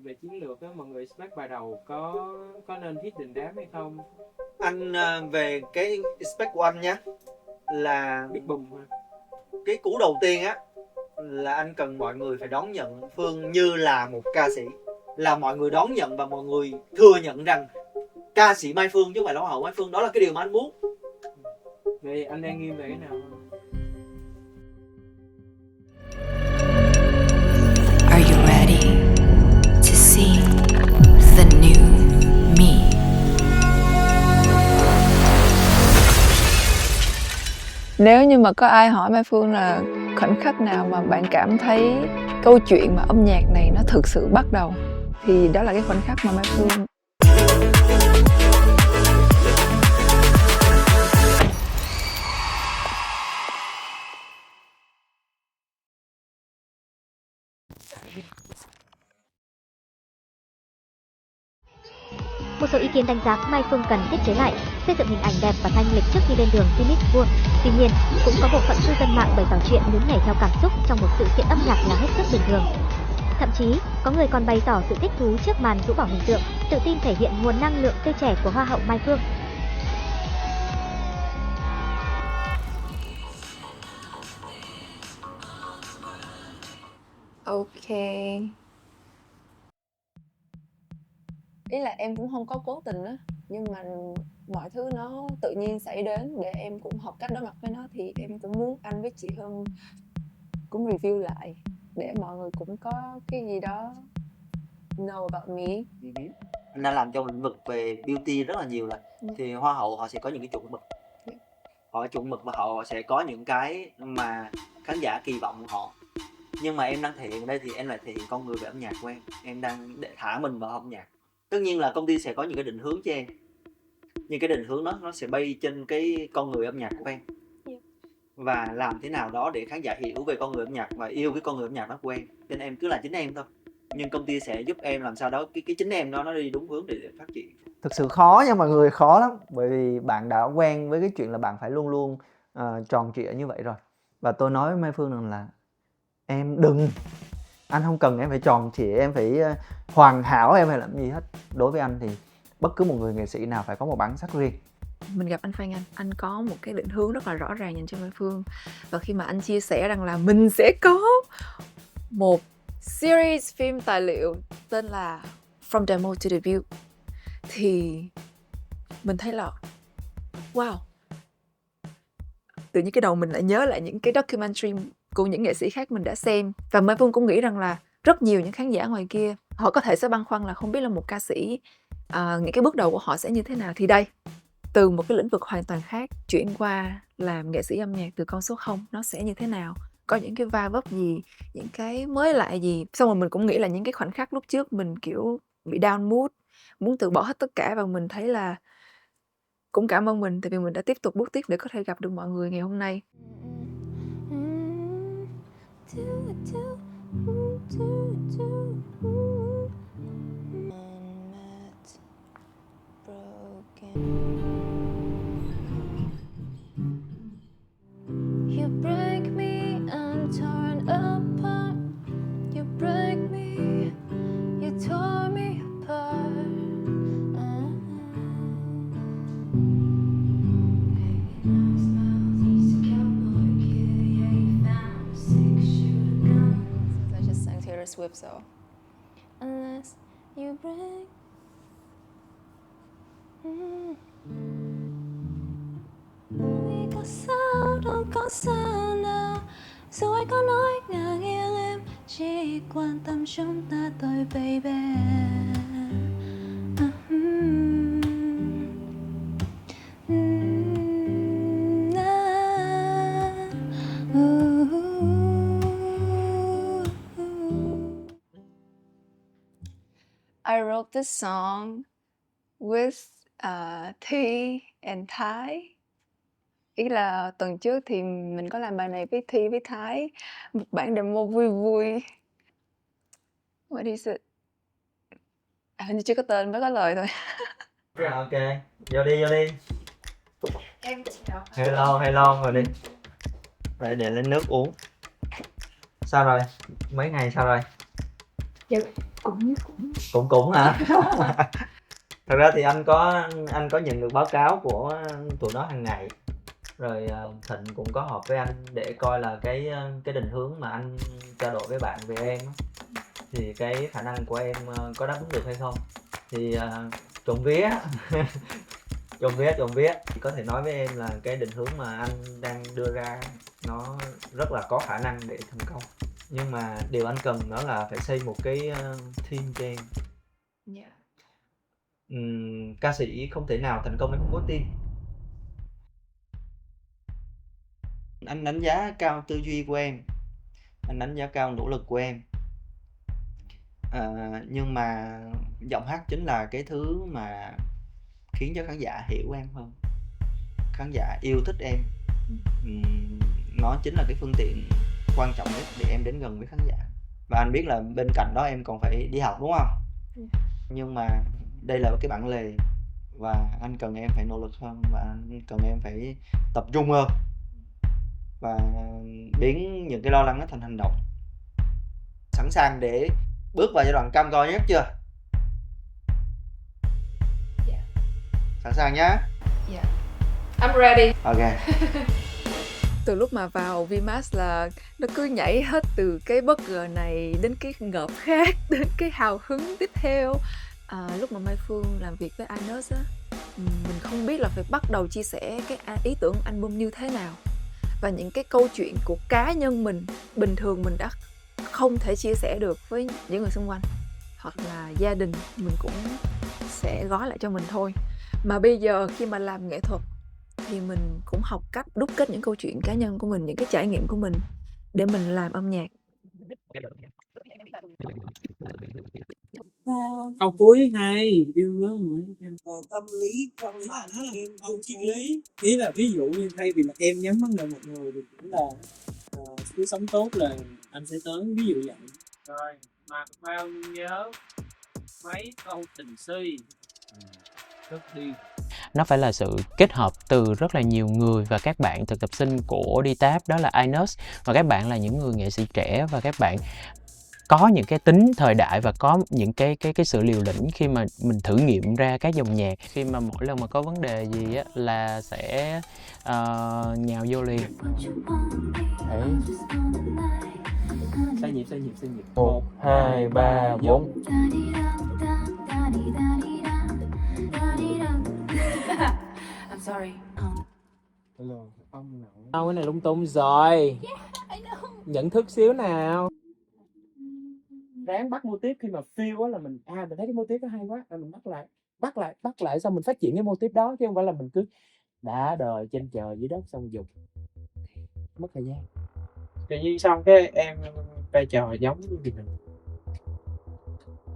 về chiến lược á, mọi người expect bài đầu có nên hit đình đám hay không? Anh về cái expect của anh nhé, là Big Boom ha. cái cú đầu tiên á là anh cần mọi người phải đón nhận Phương như là một ca sĩ, là mọi người đón nhận và mọi người thừa nhận rằng ca sĩ Mai Phương chứ không phải là Hoa hậu Mai Phương. Đó là cái điều mà anh muốn. Vậy anh đang nghiêng về cái nào không? Are you ready to see the new me? Nếu như mà có ai hỏi Mai Phương là khoảnh khắc nào mà bạn cảm thấy câu chuyện mà âm nhạc này nó thực sự bắt đầu, thì đó là cái khoảnh khắc mà Mai Phương Một số ý kiến đánh giá Mai Phương cần thiết chế lại, xây dựng hình ảnh đẹp và thanh lịch trước khi lên đường Guinness World. Tuy nhiên, cũng có bộ phận cư dân mạng bày tỏ chuyện nhún nhảy theo cảm xúc trong một sự kiện âm nhạc là hết sức bình thường. Thậm chí, có người còn bày tỏ sự thích thú trước màn rũ bỏ hình tượng, tự tin thể hiện nguồn năng lượng tươi trẻ của Hoa hậu Mai Phương. ok. Ý là em cũng không có cố tình á, nhưng mà mọi thứ nó tự nhiên xảy đến để em cũng học cách đối mặt với nó, thì em cũng muốn anh với chị Hương cũng review lại để mọi người cũng có cái gì đó know about me. Anh đã làm trong lĩnh vực về beauty rất là nhiều rồi. Thì Hoa hậu họ sẽ có những cái chuẩn mực, họ chuẩn mực và họ sẽ có những cái mà khán giả kỳ vọng của họ. Nhưng mà em đang thể hiện ở đây thì em lại thể hiện con người về âm nhạc của em đang để thả mình vào âm nhạc. Tất nhiên là công ty sẽ có những cái định hướng cho em, nhưng cái định hướng đó nó sẽ bay trên cái con người âm nhạc của em, và làm thế nào đó để khán giả hiểu về con người âm nhạc và yêu cái con người âm nhạc đó của em. Cho nên em cứ là chính em thôi, nhưng công ty sẽ giúp em làm sao đó cái chính em đó nó đi đúng hướng để phát triển. Thực sự khó nha mọi người, khó lắm, bởi vì bạn đã quen với cái chuyện là bạn phải luôn luôn tròn trịa như vậy rồi. Và tôi nói với Mai Phương rằng là em đừng, anh không cần em phải tròn trịa, em phải hoàn hảo, em phải làm gì hết. Đối với anh thì bất cứ một người nghệ sĩ nào phải có một bản sắc riêng. Mình gặp anh Phan anh có một cái định hướng rất là rõ ràng dành cho Mai Phương. Và khi mà anh chia sẻ rằng là mình sẽ có một series phim tài liệu tên là From Demo to Debut, thì mình thấy là wow, tự nhiên cái đầu mình lại nhớ lại những cái documentary của những nghệ sĩ khác mình đã xem. Và Mai Phương cũng nghĩ rằng là rất nhiều những khán giả ngoài kia họ có thể sẽ băn khoăn là không biết là một ca sĩ những cái bước đầu của họ sẽ như thế nào. Thì đây, từ một cái lĩnh vực hoàn toàn khác chuyển qua làm nghệ sĩ âm nhạc từ con số 0, nó sẽ như thế nào, có những cái va vấp gì, những cái mới lạ gì. Xong rồi mình cũng nghĩ là những cái khoảnh khắc lúc trước mình kiểu bị down mood, muốn từ bỏ hết tất cả, và mình thấy là cũng cảm ơn mình tại vì mình đã tiếp tục bước tiếp để có thể gặp được mọi người ngày hôm nay. You break me, I'm torn apart. You break me, you tore me apart. I just sang Taylor Swift, so unless you break. Vì có sao đâu có sao nào, dù ai có nói ngả nghiêng em chỉ quan tâm chúng ta thôi baby. I wrote this song with Thi and Thái. Ý là tuần trước thì mình có làm bài này với Thi với Thái, một bản demo vui vui. What is it? Hình như chưa có tên, mới có lời thôi. Ok, vô đi. Em chào. Hello, rồi đi. Để lên nước uống. Sao rồi? Mấy ngày sao rồi? Dạ, Cũng hả? Thật ra thì anh có nhận được báo cáo của tụi nó hàng ngày. Rồi Thịnh cũng có họp với anh để coi là cái định hướng mà anh trao đổi với bạn về em á, thì cái khả năng của em có đáp ứng được hay không. Thì trộm vía trộm vía thì có thể nói với em là cái định hướng mà anh đang đưa ra nó rất là có khả năng để thành công. Nhưng mà điều anh cần đó là phải xây một cái team cho em. Ca sĩ không thể nào thành công nếu không có team. Anh đánh giá cao tư duy của em, anh đánh giá cao nỗ lực của em, nhưng mà giọng hát chính là cái thứ mà khiến cho khán giả hiểu em hơn, khán giả yêu thích em. Nó chính là cái phương tiện quan trọng nhất để em đến gần với khán giả. Và anh biết là bên cạnh đó em còn phải đi học đúng không? Nhưng mà đây là cái bản lề và anh cần em phải nỗ lực hơn, và anh cần em phải tập trung hơn và biến những cái lo lắng nó thành hành động. Sẵn sàng để bước vào giai đoạn cam go nhất chưa? Sẵn sàng nhá. I'm ready. Ok. Từ lúc mà vào Vmax là nó cứ nhảy hết từ cái bất ngờ này đến cái ngợp khác đến cái hào hứng tiếp theo. Lúc mà Mai Phương làm việc với Inus á, mình không biết là phải bắt đầu chia sẻ cái ý tưởng album như thế nào, và những cái câu chuyện của cá nhân mình bình thường mình đã không thể chia sẻ được với những người xung quanh hoặc là gia đình, mình cũng sẽ gói lại cho mình thôi. Mà bây giờ khi mà làm nghệ thuật thì mình cũng học cách đúc kết những câu chuyện cá nhân của mình, những cái trải nghiệm của mình để mình làm âm nhạc. Câu cuối hay yêu gớm tâm lý là nó là câu triết lý, ý là ví dụ như thay vì là em nhắm vấn đề một người thì cũng là cứ sống tốt là anh sẽ tới, ví dụ vậy. rồi mà bao nhớ mấy câu tình si rất đi. Nó phải là sự kết hợp từ rất là nhiều người, và các bạn thực tập sinh của DTAP đó là Inus, và các bạn là những người nghệ sĩ trẻ, và các bạn có những cái tính thời đại và có những cái sự liều lĩnh khi mà mình thử nghiệm ra các dòng nhạc. Khi mà mỗi lần mà có vấn đề gì á là sẽ nhào vô liền. Đấy. Sai nhịp 1, 2, 3, 4. I'm sorry. Không, cái này lung tung rồi. Nhận thức xíu nào. Ráng bắt mô típ khi mà feel á là mình mình thấy cái mô típ nó hay quá, rồi mình bắt lại xong mình phát triển cái mô típ đó, chứ không phải là mình cứ đã đời trên trời dưới đất xong dùng mất thời gian. Tự nhiên xong cái em vai trò giống như mình,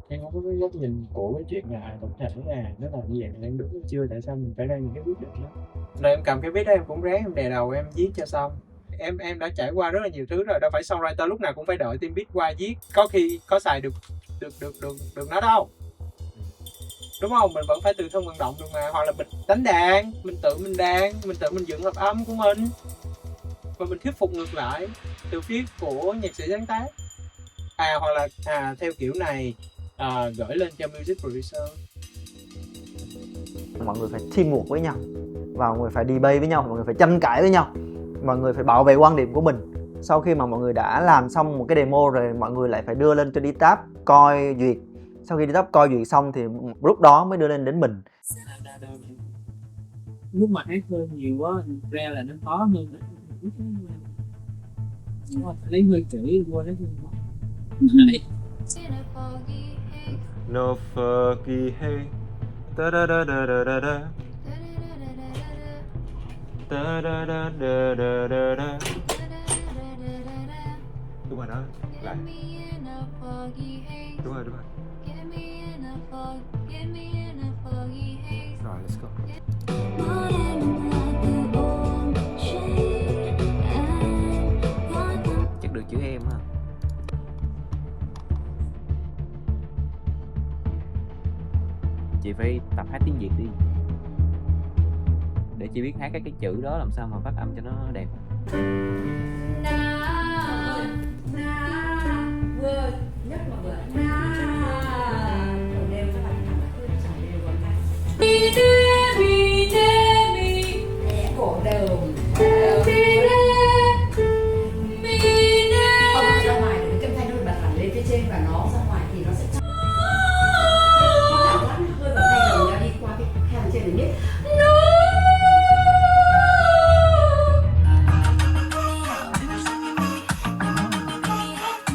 em không có cái góc nhìn của cái chuyện là tổng thể là nó là như vậy, mình đang đúng chưa, tại sao mình phải ra những cái quyết định đó. Rồi em cầm cái beat đó em cũng ráng em đè đầu em viết cho xong. Em đã trải qua rất là nhiều thứ rồi, đâu phải songwriter lúc nào cũng phải đợi team beat qua viết, có khi có xài được nó đâu, đúng không? Mình vẫn phải tự thân vận động được mà, hoặc là mình đánh đàn, mình tự mình dựng hợp âm của mình và mình thuyết phục ngược lại từ phía của nhạc sĩ sáng tác, hoặc là theo kiểu này gửi lên cho music producer. Mọi người phải teamwork với nhau, và mọi người phải debate với nhau, mọi người phải tranh cãi với nhau, mọi người phải bảo vệ quan điểm của mình. Sau khi mà mọi người đã làm xong một cái demo rồi, mọi người lại phải đưa lên cho DTAP coi duyệt. Sau khi DTAP coi duyệt xong thì lúc đó mới đưa lên đến mình. Lúc mà hát hơi nhiều quá ra là nó khó hơn. Lấy hơi kỹ qua đó. No fucky hey. Da da da da da da da. Da da da da da da da. Đúng rồi đó. Lại. Đúng rồi. Rồi, let's go. Chắc được chữ em ha. Chị phải tập hát tiếng Việt đi, để chị biết hát các cái chữ đó làm sao mà phát âm cho nó đẹp. Nhất là Cổ đều không ra ngoài được cái âm thanh nó bật hẳn lên phía trên và nó ra ngoài thì nó sẽ có cảm giác nó hơi vào tay đầu ra đi qua cái hàng trên để biết.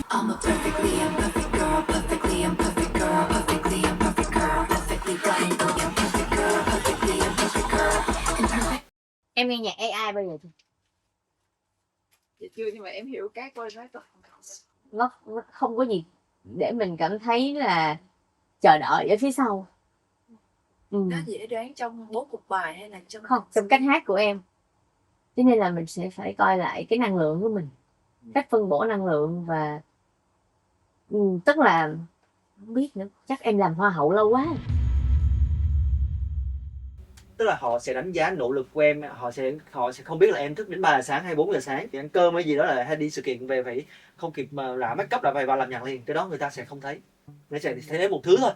I'm a perfectly imperfect girl, perfectly imperfect girl, perfectly imperfect girl, perfectly done, imperfect girl, perfectly imperfect girl, imperfect. Em nghe nhạc AI bao giờ chưa? Dạ chưa, nhưng mà em hiểu các cô nói rồi. Nó không có gì để mình cảm thấy là chờ đợi ở phía sau. Nó dễ đoán trong bố cục bài hay là trong Không, trong cách hát của em. Cho nên là mình sẽ phải coi lại cái năng lượng của mình, cách phân bổ năng lượng và tức là không biết nữa, chắc em làm hoa hậu lâu quá. Tức là họ sẽ đánh giá nỗ lực của em, họ sẽ không biết là em thức đến 3 giờ sáng hay 4 giờ sáng, thì ăn cơm hay gì đó là hay đi sự kiện về phải không kịp mà làm make up là phải vào làm nhạc liền, cái đó người ta sẽ không thấy. Người ta sẽ thấy đến một thứ thôi,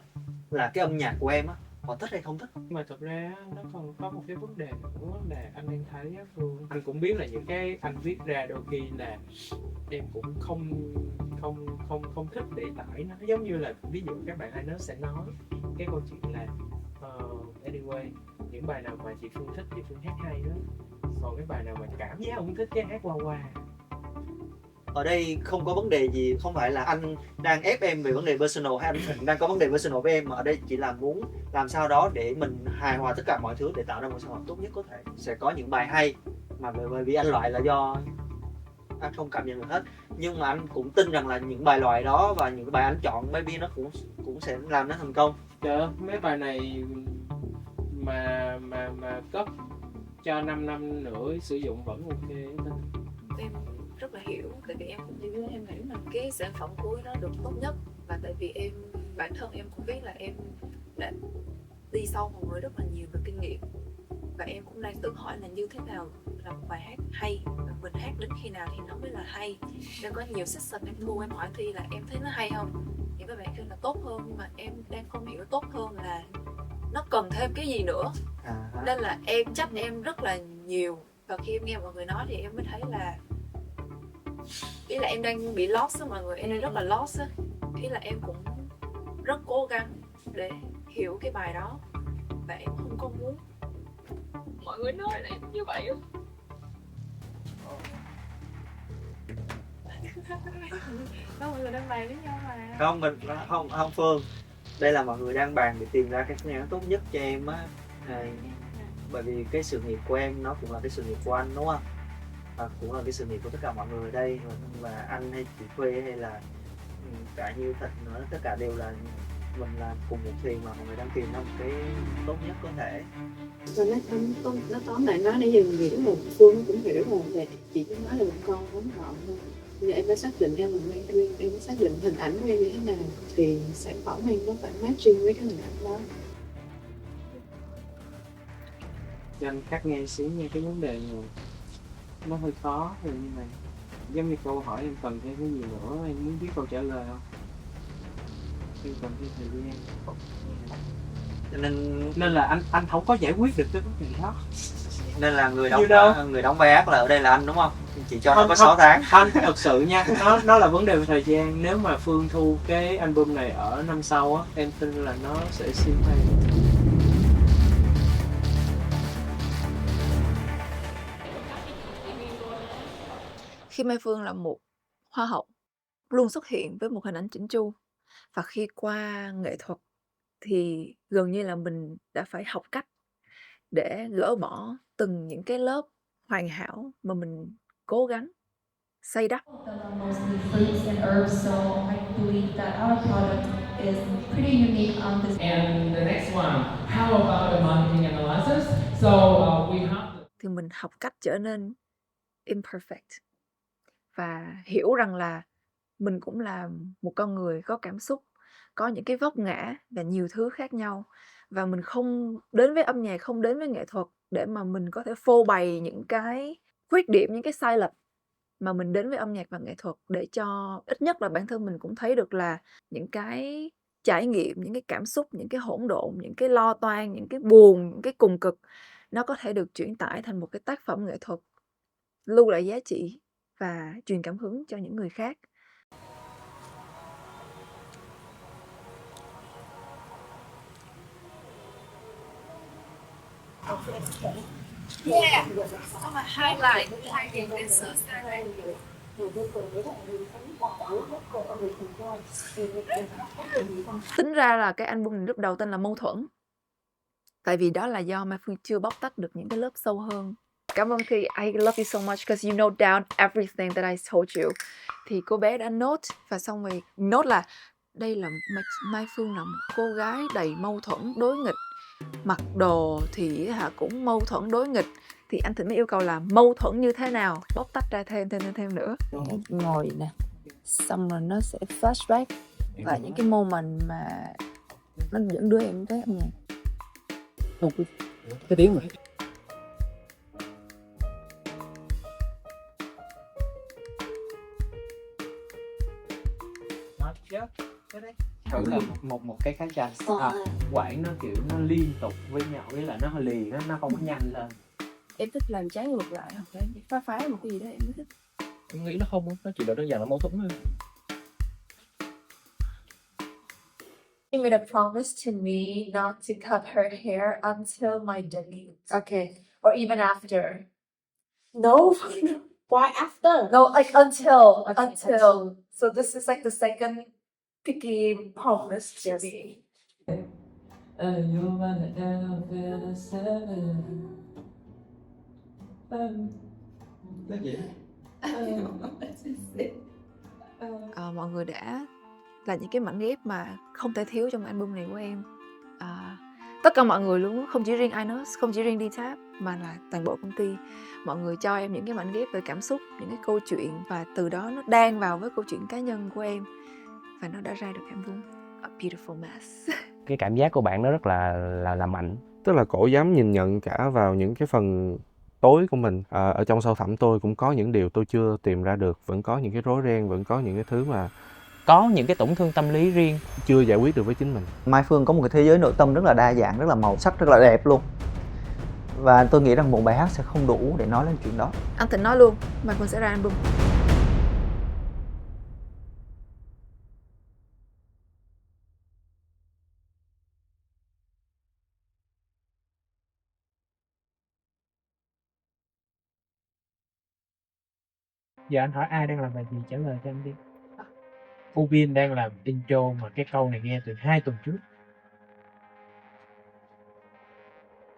là cái âm nhạc của em á, họ thích hay không thích. Nhưng mà thật ra nó còn có một cái vấn đề nữa là anh đang thấy á Phương, anh cũng biết là những cái anh viết ra đôi khi là em cũng không thích để tải nó, giống như là ví dụ các bạn Ines sẽ nói cái câu chuyện là anyway, những bài nào mà chị Phương thích thì Phương hát hay đó, còn cái bài nào mà cảm giác không thích cái hát qua qua. Ở đây không có vấn đề gì, không phải là anh đang ép em về vấn đề personal hay anh đang có vấn đề personal với em, mà ở đây chỉ là muốn làm sao đó để mình hài hòa tất cả mọi thứ để tạo ra một sản phẩm tốt nhất có thể. Sẽ có những bài hay mà bởi vì anh loại là do anh không cảm nhận được hết, nhưng mà anh cũng tin rằng là những bài loại đó và những bài anh chọn maybe nó cũng sẽ làm nó thành công. Trời ơi, mấy bài này mà cất cho 5 năm nữa sử dụng vẫn ok. Em rất là hiểu, tại vì em cũng như em nghĩ là cái sản phẩm cuối nó được tốt nhất, và tại vì bản thân em cũng biết là em đã đi sâu vào người rất là nhiều về kinh nghiệm, và em cũng đang tự hỏi là như thế nào là một bài hát hay, và mình hát đến khi nào thì nó mới là hay. Em có nhiều session em thu em hỏi Thi là em thấy nó hay không, thì các bạn kêu là tốt hơn, nhưng mà em đang không hiểu tốt hơn là nó cần thêm cái gì nữa. Nên là em trách em rất là nhiều, và khi em nghe mọi người nói thì em mới thấy là ý là em đang bị lost á mọi người, em đang rất là lost á. Ý là em cũng rất cố gắng để hiểu cái bài đó, và em không có muốn mọi người nói là em như vậy. Đó, mọi người đang bàn với nhau mà. Không, mình không Phương, đây là mọi người đang bàn để tìm ra cái phương án tốt nhất cho em á. Bởi vì cái sự nghiệp của em nó cũng là cái sự nghiệp của anh đúng không, và cũng là cái sự nghiệp của tất cả mọi người ở đây, và anh hay chị Khuê hay là cả Như Thịnh nữa, tất cả đều là mình làm cùng một thuyền mà mọi người đang tìm ra một cái tốt nhất có thể. Rồi nó tóm lại nói nãy giờ mình nghĩ là Phương cũng hiểu rồi, về chị cứ nói là một câu ngắn gọn thôi. Bây giờ em đã xác định em là Mai Duyên, em đã xác định hình ảnh của em như thế nào thì sản phẩm em nó phải matching với cái hình ảnh đó. Cho anh cắt nghe xíu nha, cái vấn đề này nó hơi khó rồi, như này giống như câu hỏi em cần thêm cái gì nữa, em muốn biết câu trả lời không? Em cần thêm thời gian. Cho nên là anh không có giải quyết được cái vấn đề đó. Nên là người đóng vai ác là ở đây là anh đúng không? Chỉ cho nó có 6 tháng. Anh thật sự nha, nó là vấn đề về thời gian. Nếu mà Phương thu cái album này ở năm sau á, em tin là nó sẽ siêu hay. Khi Mai Phương là một hoa hậu luôn xuất hiện với một hình ảnh chỉnh chu, và khi qua nghệ thuật thì gần như là mình đã phải học cách để gỡ bỏ từng những cái lớp hoàn hảo mà mình cố gắng xây đắp. Mostly fruits and herbs, so I believe that our product is pretty unique on this. And the next one, how about a marketing analysis? So we have. Thì mình học cách trở nên imperfect và hiểu rằng là mình cũng là một con người có cảm xúc, có những cái vấp ngã và nhiều thứ khác nhau, và mình không đến với âm nhạc, không đến với nghệ thuật để mà mình có thể phô bày những cái khuyết điểm, những cái sai lệch, mà mình đến với âm nhạc và nghệ thuật để cho ít nhất là bản thân mình cũng thấy được là những cái trải nghiệm, những cái cảm xúc, những cái hỗn độn, những cái lo toan, những cái buồn, những cái cùng cực, nó có thể được chuyển tải thành một cái tác phẩm nghệ thuật lưu lại giá trị và truyền cảm hứng cho những người khác. Yeah. So my highlight is so sad. Tính ra là cái album này lúc đầu tên là Mâu Thuẫn. Tại vì đó là do Mai Phương chưa bóc tách được những cái lớp sâu hơn. Cảm ơn Thi, I love you so much because you note down everything that I told you. Thì cô bé đã note và xong rồi note là đây là Mai Phương là một cô gái đầy mâu thuẫn đối nghịch. Mặc đồ thì cũng mâu thuẫn đối nghịch. Thì anh Thịnh mới yêu cầu là mâu thuẫn như thế nào, bóc tách ra thêm nữa. Ngồi nè, xong rồi nó sẽ flashback và những cái moment mà nó dẫn đưa em tới âm nhạc. Không, cái tiếng mà. Thử là một cái kháng tranh. Quãng nó kiểu nó liên tục với nhau, với là nó liền, nó không có nhanh lên. Em thích làm trái ngược lại, hoặc là phá một cái gì đó em mới thích. Em nghĩ nó không, nó chỉ là đơn giản là mâu thuẫn thôi. She made a promise to me not to cut her hair until my debut. Okay. Or even after. No. Why after? No, like until. Okay, until. So this is like the second picky promise to me. Mọi người đã là những cái mảnh ghép mà không thể thiếu trong album này của em. Tất cả mọi người luôn, không chỉ riêng Inus, không chỉ riêng D-Tap mà là toàn bộ công ty. Mọi người cho em những cái mảnh ghép về cảm xúc, những cái câu chuyện và từ đó nó đan vào với câu chuyện cá nhân của em và nó đã ra được album A Beautiful Mess. Cái cảm giác của bạn nó rất là mạnh. Tức là cổ dám nhìn nhận cả vào những cái phần tối của mình. Ở trong sâu thẳm tôi cũng có những điều tôi chưa tìm ra được, vẫn có những cái rối ren, vẫn có những cái thứ mà có những cái tổn thương tâm lý riêng chưa giải quyết được với chính mình. Mai Phương có một cái thế giới nội tâm rất là đa dạng, rất là màu sắc, rất là đẹp luôn. Và tôi nghĩ rằng một bài hát sẽ không đủ để nói lên chuyện đó. Anh Thịnh nói luôn, Mai Phương sẽ ra album. Giờ anh hỏi ai đang làm bài gì, trả lời cho anh đi. Ubin đang làm intro mà cái câu này nghe từ 2 tuần trước.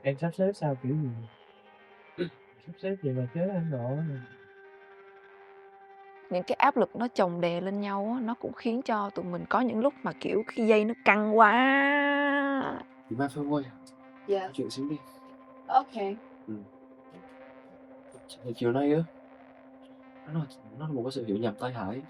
Em sắp xếp sao kiểu gì? Sắp xếp vậy mà chết anh rồi. Những cái áp lực nó chồng đè lên nhau á, nó cũng khiến cho tụi mình có những lúc mà kiểu khi dây nó căng quá. Thì Mai Phương ơi, Dạ. nói chuyện xíu đi. Okay. Chiều nay á, nó là một cái sự hiểu nhầm tai hại.